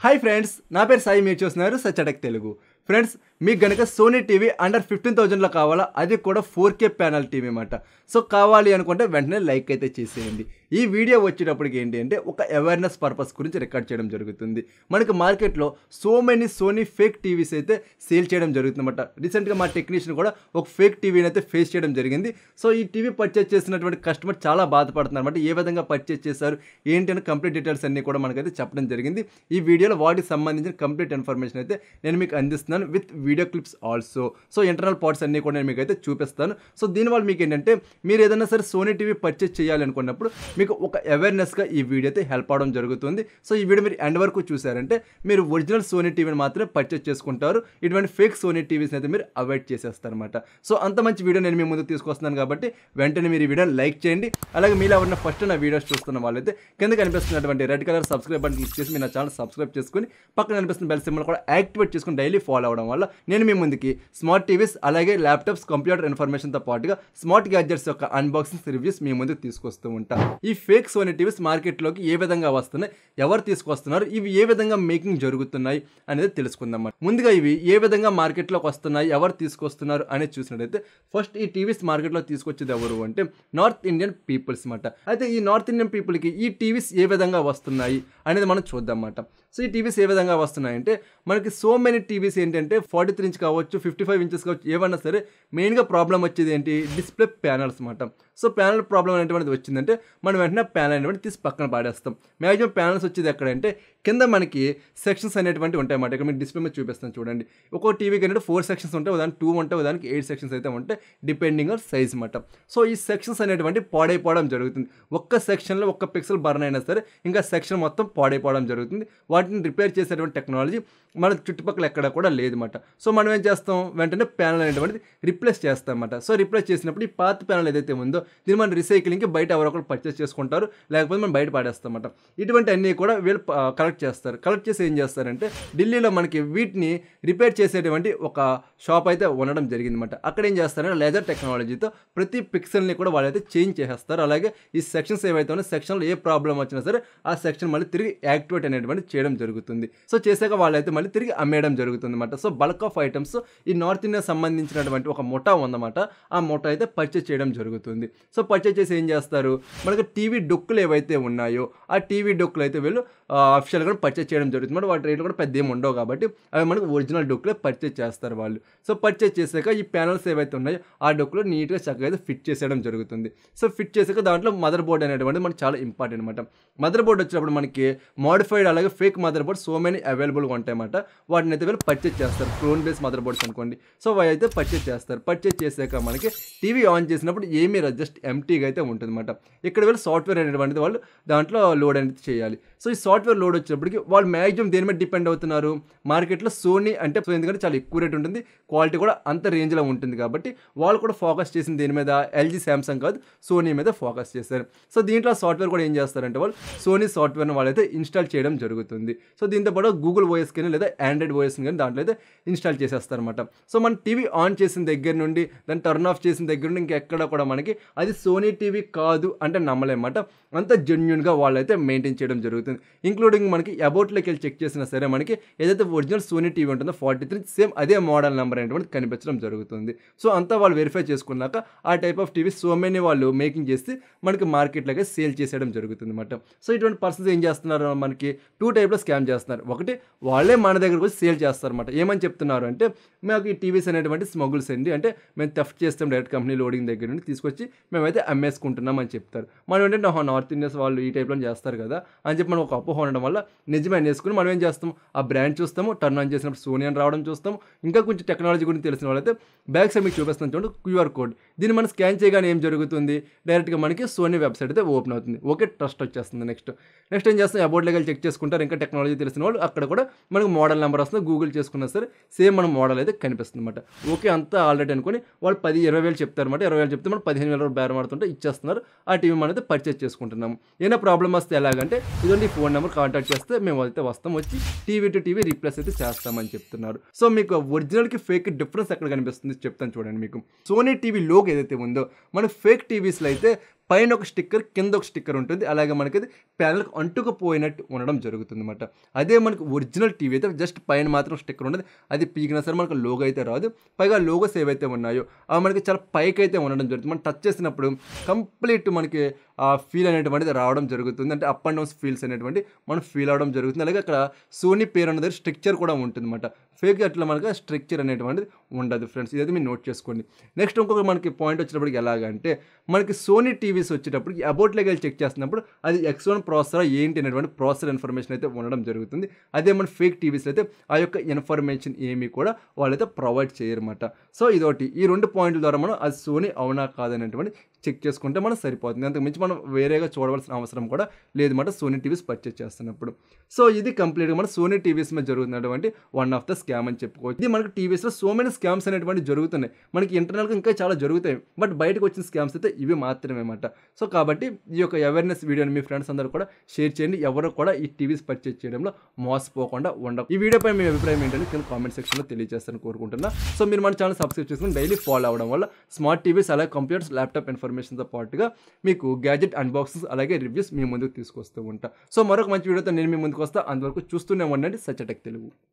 Hi friends, నా పేరు సాయి. మీరు చూస్తున్నారు సచ్చటెక్ తెలుగు. ఫ్రెండ్స్, మీకు గనుక సోనీ టీవీ అండర్ 15,000లో కావాలా, అది కూడా 4K ప్యానల్ టీవీ అన్నమాట. సో కావాలి అనుకుంటే వెంటనే లైక్ అయితే చేసేయండి. ఈ వీడియో వచ్చేటప్పటికి ఏంటి అంటే ఒక అవేర్నెస్ పర్పస్ గురించి రికార్డ్ చేయడం జరుగుతుంది. మనకి మార్కెట్లో so many Sony fake TVs అయితే సేల్ చేయడం జరుగుతుందన్నమాట. రీసెంట్గా మా టెక్నీషియన్ కూడా ఒక ఫేక్ టీవీని అయితే ఫేస్ చేయడం జరిగింది. సో ఈ టీవీ పర్చేస్ చేసినటువంటి కస్టమర్ చాలా బాధపడుతున్నారు అనమాట. ఏ విధంగా పర్చేస్ చేశారు ఏంటి అని కంప్లీట్ డీటెయిల్స్ అన్నీ కూడా మనకైతే చెప్పడం జరిగింది. ఈ వీడియోలో వాటికి సంబంధించిన కంప్లీట్ ఇన్ఫర్మేషన్ అయితే నేను మీకు అందిస్తున్నాను with video clips also. So internal parts అన్నీ కూడా నేను మీకు అయితే చూపిస్తాను. సో దీనివల్ల మీకు ఏంటంటే మీరు ఏదైనా సరే సోనీ టీవీ పర్చేస్ చేయాలి అనుకున్నప్పుడు మీకు ఒక అవేర్నెస్గా ఈ వీడియో అయితే హెల్ప్ అవడం జరుగుతుంది. సో ఈ వీడియో మీరు ఎండ్ వరకు చూసారంటే మీరు ఒరిజినల్ సోనీ టీవీని మాత్రమే పర్చేస్ చేసుకుంటారు. ఇటువంటి ఫేక్ సోనీ టీవీస్ అయితే మీరు అవాయిడ్ చేసేస్తారనమాట. సో అంత మంచి వీడియో నేను మీ ముందుకు తీసుకొస్తున్నాను కాబట్టి వెంటనే మీరు ఈ వీడియోని లైక్ చేయండి. అలాగే మీరు ఎవరైనా ఫస్ట్ నా వీడియోస్ చూస్తున్న వాళ్ళైతే కింద కనిపిస్తున్నటువంటి red colour subscribe button click చేసి మీరు నా ఛానల్ సబ్స్క్రైబ్ చేసుకుని పక్కన కనిపిస్తున్న బెల్ సింబల్ కూడా యాక్టివేట్ చేసుకుని డైలీ ఫాలో అవడం వల్ల నేను మీ ముందుకి స్మార్ట్ టీవీస్ అలాగే ల్యాప్టాప్స్ కంప్యూటర్ ఇన్ఫర్మేషన్తో పాటుగా స్మార్ట్ గ్యాడ్జెట్స్ యొక్క అన్బాక్సింగ్ రివ్యూస్ మీ ముందుకు తీసుకొస్తూ ఉంటాను. ఈ ఫేక్ సోనీ టీవీస్ మార్కెట్లోకి ఏ విధంగా వస్తున్నాయి, ఎవరు తీసుకొస్తున్నారు, ఇవి ఏ విధంగా మేకింగ్ జరుగుతున్నాయి అనేది తెలుసుకుందాం. ముందుగా ఇవి ఏ విధంగా మార్కెట్లోకి వస్తున్నాయి, ఎవరు తీసుకొస్తున్నారు అనేది చూసినట్టయితే ఫస్ట్ ఈ టీవీస్ మార్కెట్లో తీసుకొచ్చేది ఎవరు అంటే నార్త్ ఇండియన్ పీపుల్స్ అన్నమాట. అయితే ఈ నార్త్ ఇండియన్ పీపుల్కి ఈ టీవీస్ ఏ విధంగా వస్తున్నాయి అనేది మనం చూద్దాం అన్నమాట. సో ఈ టీవీస్ ఏ విధంగా వస్తున్నాయంటే మనకి సో మెనీ టీవీస్ ఏంటంటే 43 ఇంచ్ కావచ్చు, 55 ఇంచెస్ కావచ్చు, ఏమన్నా సరే మెయిన్గా ప్రాబ్లం వచ్చేది ఏంటి, డిస్ప్లే ప్యానల్స్ అన్నమాట. సో ప్యానల్ ప్రాబ్లం అనేటువంటిది వచ్చిందంటే మనం వెంటనే ప్యానల్ అనేటువంటి తీసి పక్కన పాడేస్తాం. మ్యాక్సిమం ప్యానల్స్ వచ్చేది ఎక్కడంటే కింద మనకి సెక్షన్స్ అనేటువంటి ఉంటాయి అన్నమాట. ఇక్కడ మీకు డిస్ప్లే మీద చూపిస్తాను చూడండి. ఒక్కో టీవీకి ఏంటంటే 4 సెక్షన్స్ ఉంటాయి, ఉదాహరణ 2 ఉంటాయి, ఉదాహరణకి 8 సెక్షన్స్ అయితే ఉంటాయి డిపెండింగ్ ఆన్ సైజ్ అన్నమాట. సో ఈ సెక్షన్స్ అనేటువంటి పాడైపోవడం జరుగుతుంది. ఒక్క సెక్షన్లో ఒక్క పిక్సెల్ బర్న్ అయినా సరే ఇంకా సెక్షన్ మొత్తం పాడైపోవడం జరుగుతుంది. వాటిని రిపేర్ చేసేటువంటి టెక్నాలజీ మన చుట్టుపక్కల ఎక్కడ కూడా లేదన్నమాట. సో మనం ఏం చేస్తాం, వెంటనే ప్యానల్ అనేటువంటిది రిప్లేస్ చేస్తాం అన్నమాట. సో రిప్లేస్ చేసినప్పుడు ఈ పాత ప్యానల్ ఏదైతే ఉందో దీన్ని మనం రీసైక్లింగ్కి బయట ఎవరొకరు పర్చేస్ చేసుకుంటారు, లేకపోతే మనం బయట పాడేస్తాం అన్నమాట. ఇటువంటి అన్నీ కూడా వీళ్ళు కలెక్ట్ చేస్తారు. కలెక్ట్ చేసి ఏం చేస్తారంటే ఢిల్లీలో మనకి వీటిని రిపేర్ చేసేటువంటి ఒక షాప్ అయితే ఉండడం జరిగిందన్నమాట. అక్కడ ఏం చేస్తారంటే లేజర్ టెక్నాలజీతో ప్రతి పిక్సెల్ని కూడా వాళ్ళైతే చేంజ్ చేసేస్తారు. అలాగే ఈ సెక్షన్స్ ఏవైతే ఉన్నాయో సెక్షన్లో ఏ ప్రాబ్లం వచ్చినా సరే ఆ సెక్షన్ మళ్ళీ తిరిగి యాక్టివేట్ అనేటువంటి చేయడం జరుగుతుంది. సో చేసాక వాళ్ళైతే మళ్ళీ తిరిగి అమ్మేయడం జరుగుతుంది అన్నమాట. సో బల్క్ ఆఫ్ ఐటమ్స్ ఈ నార్త్ ఇండియా సంబంధించినటువంటి ఒక ముఠా ఉందన్నమాట. ఆ ముఠా అయితే పర్చేస్ చేయడం జరుగుతుంది. సో పర్చేస్ చేసి ఏం చేస్తారు, మనకి టీవీ డొక్కులు ఏవైతే ఉన్నాయో ఆ టీవీ డొక్కులు అయితే వీళ్ళు అఫిషియల్గా పర్చేస్ చేయడం జరుగుతుంది. వాటి రేట్లు కూడా పెద్ద ఏమి ఉండవు కాబట్టి అవి మనకు ఒరిజినల్ డొక్కులే పర్చేస్ చేస్తారు వాళ్ళు. సో పర్చేస్ చేసాక ఈ ప్యానల్స్ ఏవైతే ఉన్నాయో ఆ డొక్కులు నీట్గా చక్కగా అయితే ఫిట్ చేసేయడం జరుగుతుంది. సో ఫిట్ చేసాక దాంట్లో మదర్ బోర్డ్ అనేటువంటిది మనకి చాలా ఇంపార్టెంట్ అనమాట. మదర్ బోర్డ్ వచ్చినప్పుడు మనకి మోడిఫైడ్ అలాగే fake mother board so many అవైలబుల్గా ఉంటాయన్నమాట. వాటిని అయితే వీళ్ళు పర్చేస్ చేస్తారు. క్లోన్ బేస్ మదర్ బోర్డ్స్ అనుకోండి. సో అవి అయితే పర్చేస్ చేస్తారు. పర్చేస్ చేసాక మనకి టీవీ ఆన్ చేసినప్పుడు ఏమీ జస్ట్ ఎంటీగా అయితే ఉంటుందన్నమాట. ఇక్కడ వీళ్ళు సాఫ్ట్వేర్ అనేటువంటిది వాళ్ళు దాంట్లో లోడ్ అనేది చేయాలి. సో ఈ సాఫ్ట్వేర్ లోడ్ వచ్చేటప్పటికి వాళ్ళు మ్యాక్సిమం దేని మీద డిపెండ్ అవుతున్నారు, మార్కెట్లో సోనీ అంటే ఎందుకంటే చాలా ఎక్కువ రేట్ ఉంటుంది, క్వాలిటీ కూడా అంత రేంజ్లో ఉంటుంది కాబట్టి వాళ్ళు కూడా ఫోకస్ చేసింది దేని మీద, ఎల్జీ శాంసంగ్ కాదు సోనీ మీద ఫోకస్ చేశారు. సో దీంట్లో సాఫ్ట్వేర్ కూడా ఏం చేస్తారంటే వాళ్ళు సోనీ సాఫ్ట్వేర్ని వాళ్ళైతే ఇన్స్టాల్ చేయడం జరుగుతుంది. సో దీంతో పాటు గూగుల్ ఓఎస్ కానీ లేదా ఆండ్రాయిడ్ ఓఎస్ కానీ దాంట్లో అయితే ఇన్స్టాల్ చేసేస్తారనమాట. సో మన టీవీ ఆన్ చేసిన దగ్గర నుండి దాన్ని టర్న్ ఆఫ్ చేసిన దగ్గర నుండి ఇంకెక్కడ కూడా మనకి అది సోనీ టీవీ కాదు అంటే నమ్మలేమాట. అంత జెన్యున్గా వాళ్ళైతే మెయింటైన్ చేయడం జరుగుతుంది. ఇంక్లూడింగ్ మనకి అబౌట్లోకి వెళ్ళి చెక్ చేసినా సరే మనకి ఏదైతే ఒరిజినల్ సోనీ టీవీ ఉంటుందో 43 సేమ్ అదే మోడల్ నెంబర్ అనేటువంటి కనిపించడం జరుగుతుంది. సో అంతా వాళ్ళు వెరిఫై చేసుకున్నాక ఆ type of TV so many వాళ్ళు మేకింగ్ చేసి మనకి మార్కెట్లోకి సేల్ చేసేయడం జరుగుతుంది అన్నమాట. సో ఇటువంటి పర్సన్స్ ఏం చేస్తున్నారు, మనకి 2 టైప్లో స్కామ్ చేస్తున్నారు. ఒకటి వాళ్ళే మన దగ్గరకు వచ్చి సేల్ చేస్తారన్నమాట. ఏమని చెప్తున్నారు అంటే మాకు ఈ టీవీస్ అనేటువంటి స్మగుల్స్ అండి, అంటే మేము థెఫ్ట్ చేస్తాం డైరెక్ట్ కంపెనీ లోడింగ్ దగ్గర నుండి తీసుకొచ్చి మేమైతే అమ్మేసుకుంటున్నాం అని చెప్తారు. మనం ఏంటంటే నార్త్ ఇండియన్స్ వాళ్ళు ఈ టైప్లో చేస్తారు కదా అని చెప్పి మనం ఒక అపోహ ఉండడం వల్ల నిజమే అనేసుకుని మనం ఏం చేస్తాం, ఆ బ్రాండ్ చూస్తాము, టర్న్ ఆన్ చేసినప్పుడు సోనీ అని రావడం చూస్తాము. ఇంకా కొంచెం టెక్నాలజీ గురించి తెలిసిన వాళ్ళైతే బ్యాక్ సైడ్ మీకు చూపిస్తాను చూడండి, QR కోడ్. దీన్ని మనం స్కాన్ చేయగానే ఏం జరుగుతుంది, డైరెక్ట్గా మనకి సోనీ వెబ్సైట్ అయితే ఓపెన్ అవుతుంది. ఓకే, ట్రస్ట్ వచ్చేస్తుంది. నెక్స్ట్ ఏం చేస్తాం, అబౌట్ లెవెల్ చెక్ చేసుకుంటారు. ఇంకా టెక్నాలజీ తెలిసిన వాళ్ళు అక్కడ కూడా మనకు మోడల్ నెంబర్ వస్తుంది. గూగుల్ చేసుకున్నా సరే సేమ్ మన మోడల్ అయితే కనిపిస్తుంది అనమాట. ఓకే అంతా ఆల్రెడీ అనుకుని వాళ్ళు 10-20 వేలు చెప్తారన్నమాట. 20 వేలు చెప్తే మనం 15,000 బేరం ఆడుతుంటే ఇచ్చేస్తున్నారు. ఆ టీవీ మనం అయితే పర్చేస్ చేసుకుంటున్నాము. ఏమైనా ప్రాబ్లమ్ వస్తే ఎలాగంటే ఇదండి ఫోన్ నెంబర్ కాంటాక్ట్ చేస్తే మేము అయితే వస్తాం, వచ్చి టీవీ టు టీవీ రీప్లేస్ అయితే చేస్తామని చెప్తున్నారు. సో మీకు ఒరిజినల్కి ఫేక్ డిఫరెన్స్ ఎక్కడ కనిపిస్తుంది చెప్తాను చూడండి. మీకు సోనీ టీవీ లోగో ఏదైతే ఉందో మన ఫేక్ టీవీస్లో అయితే పైన ఒక స్టిక్కర్ కింద ఒక స్టిక్కర్ ఉంటుంది. అలాగే మనకి ప్యానెల్కి అంటుకుపోయినట్టు ఉండడం జరుగుతుంది అనమాట. అదే మనకి ఒరిజినల్ టీవీ అయితే జస్ట్ పైన మాత్రం స్టిక్కర్ ఉండదు. అది పీకినా సరే మనకు లోగో అయితే రాదు. పైగా లోగోస్ ఏవైతే ఉన్నాయో అవి మనకి చాలా పైకి అయితే ఉండడం జరుగుతుంది. మనం టచ్ చేసినప్పుడు కంప్లీట్ మనకి ఆ ఫీల్ అనేటువంటిది రావడం జరుగుతుంది. అంటే అప్ అండ్ డౌన్స్ ఫీల్స్ అనేటువంటి మనం ఫీల్ అవడం జరుగుతుంది. అలాగే అక్కడ సోనీ పేరు అన్నది స్ట్రక్చర్ కూడా ఉంటుంది అనమాట. ఫేక్ అట్లా మనకి స్ట్రక్చర్ అనేటువంటిది ఉండదు ఫ్రెండ్స్. ఇదైతే మీరు నోట్ చేసుకోండి. నెక్స్ట్ ఇంకొక మనకి పాయింట్ వచ్చేటప్పటికి ఎలాగంటే మనకి సోనీ టీవీస్ వచ్చేటప్పటికి అబౌట్లోకి వెళ్ళి చెక్ చేస్తున్నప్పుడు అది X1 ప్రాసెసర్ ఏంటి అనేటువంటి ప్రాసెసర్ ఇన్ఫర్మేషన్ అయితే ఉండడం జరుగుతుంది. అదే మన ఫేక్ టీవీస్ అయితే ఆ యొక్క ఇన్ఫర్మేషన్ ఏమీ కూడా వాళ్ళైతే ప్రొవైడ్ చేయరన్నమాట. సో ఇదొకటి. ఈ 2 పాయింట్ల ద్వారా మనం అది సోనీ అవునా కాదనేటువంటి చెక్ చేసుకుంటే మనం సరిపోతుంది. అంతకు మించి మనం వేరేగా చూడవలసిన అవసరం కూడా లేదన్నమాట సోనీ టీవీస్ పర్చేస్ చేస్తున్నప్పుడు. సో ఇది కంప్లీట్గా మన సోనీ టీవీస్ మీద జరుగుతున్నటువంటి వన్ ఆఫ్ ద స్కామ్ అని చెప్పుకోవచ్చు. ఇది మనకి టీవీస్లో సో మెనీ స్కామ్స్ అనేటువంటి జరుగుతున్నాయి. మనకి ఇంటర్నల్గా ఇంకా చాలా జరుగుతాయి. బట్ బయటకు వచ్చిన స్కామ్స్ అయితే ఇవి మాత్రమే అన్నమాట. సో కాబట్టి ఈ యొక్క అవేర్నెస్ వీడియోని మీ ఫ్రెండ్స్ అందరూ కూడా షేర్ చేయండి. ఎవరు కూడా ఈ టీవీస్ పర్చేస్ చేయడంలో మోసపోకుండా ఉండవు. ఈ వీడియోపై మీ అభిప్రాయం ఏంటని కింద కామెంట్ సెక్షన్లో తెలియజేస్తాను కోరుకుంటున్నా. సో మీరు మన ఛానల్ సబ్స్క్రైబ్ చేసుకుని డైలీ ఫాలో అవ్వడం వల్ల స్మార్ట్ టీవీస్ అలాగే కంప్యూటర్స్ ల్యాప్టాప్ ఇన్ఫర్మేషన్తో పాటుగా మీకు గ్యాజెట్ అన్బాక్సింగ్స్ అలాగే రివ్యూస్ మీ ముందుకు తీసుకొస్తూ ఉంటా. సో మరొక మంచి వీడియోతో నేను మీ ముందుకు వస్తా. అంతవరకు చూస్తూనే ఉండండి సత్య టెక్ తెలుగు.